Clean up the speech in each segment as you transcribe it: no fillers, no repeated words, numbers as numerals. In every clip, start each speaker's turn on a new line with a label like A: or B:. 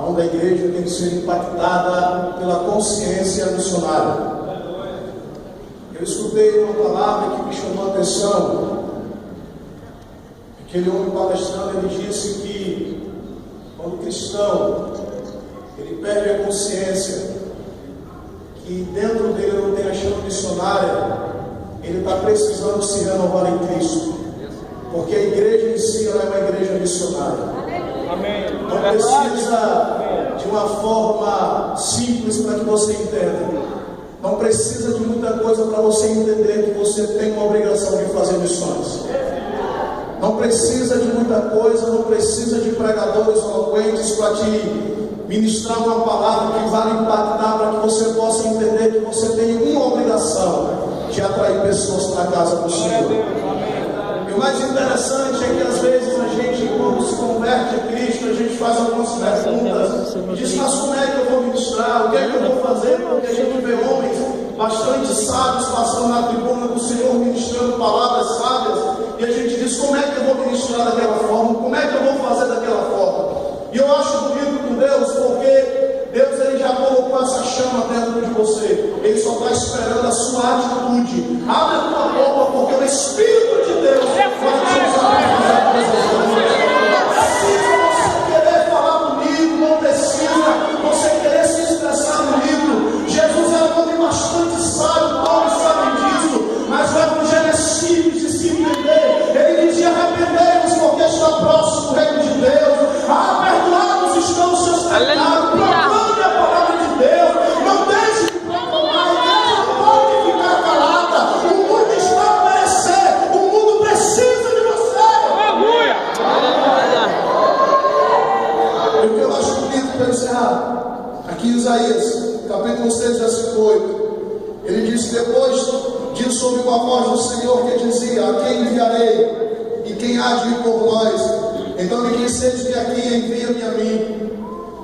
A: onde a igreja tem que ser impactada pela consciência missionária. Eu escutei uma palavra que me chamou a atenção. Aquele homem palestrando, ele disse que quando o cristão ele perde a consciência que dentro dele não tem a chama missionária, ele está precisando se renovar em Cristo, porque a igreja em si ela é uma igreja missionária.
B: Amém.
A: Não precisa de uma forma simples para que você entenda. Não precisa de muita coisa para você entender que você tem uma obrigação de fazer missões. Não precisa de muita coisa, não precisa de pregadores eloquentes para te ministrar uma palavra que vai impactar, para que você possa entender que você tem uma obrigação de atrair pessoas para a casa do Senhor. E o mais interessante é que às vezes a gente, quando se converte a Cristo, a gente faz algumas perguntas e diz: mas como é que eu vou ministrar? O que é que eu vou fazer? Porque a gente vê homens bastante sábios passando na tribuna do Senhor, ministrando palavras sábias, e a gente diz: como é que eu vou ministrar daquela forma? Como é que eu vou fazer daquela forma? E eu acho bonito com Deus, porque Deus ele já colocou essa chama dentro de você. Ele só está esperando a sua atitude. Abre a tua boca, porque o Espírito de Deus vai te usar para fazer coisas grandes. Não precisa você querer falar bonito, não precisa você querer se expressar bonito. Jesus era um homem bastante sábio, todos sabem disso, mas o Evangelho é simples de se entender. Ele dizia: arrependei-vos, porque está próximo o reino de Deus. Perdoados estão os seus pecados. Proclame a palavra de Deus. Não deixe de proclamar. A igreja não pode ficar calada. O mundo está a perecer. O mundo precisa de você.
B: Aleluia!
A: E o que eu acho bonito para encerrar, aqui em Isaías, capítulo 6, versículo 8, ele diz: depois disso ouvi uma voz do Senhor que dizia: a quem enviarei? E quem há de ir por nós? Então lhe disse: eis-me aqui, envia-me a mim.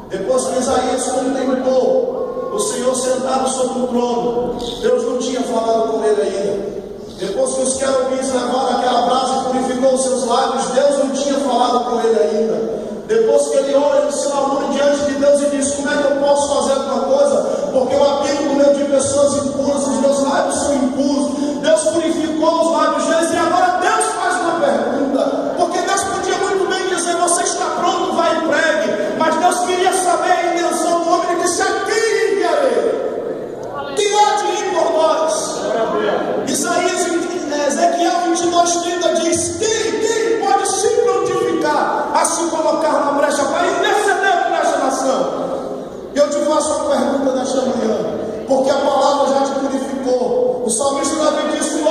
A: Depois que Isaías contemplou o Senhor sentado sobre o trono, Deus não tinha falado com ele ainda. Depois que os querubins levaram aquela brasa e purificou os seus lábios, Deus não tinha falado com ele ainda. Depois que ele ora, ele se lamura diante de Deus e diz: como é que eu posso fazer alguma coisa? Porque eu habito no meio de pessoas impuras, os meus lábios são impuros. Deus purificou os lábios deles e agora Deus faz uma pergunta. Porque Deus podia muito bem dizer: você está pronto, vai e pregue. Mas Deus queria saber a intenção do homem. Ele disse: a quem enviarei? Quem há de ir por nós? Ezequiel 22:30 diz: quem pode se prontificar a se colocar na brecha para interceder por esta nação? Eu te faço uma pergunta nesta manhã, porque a palavra já te purificou. O salmista Davi disse: o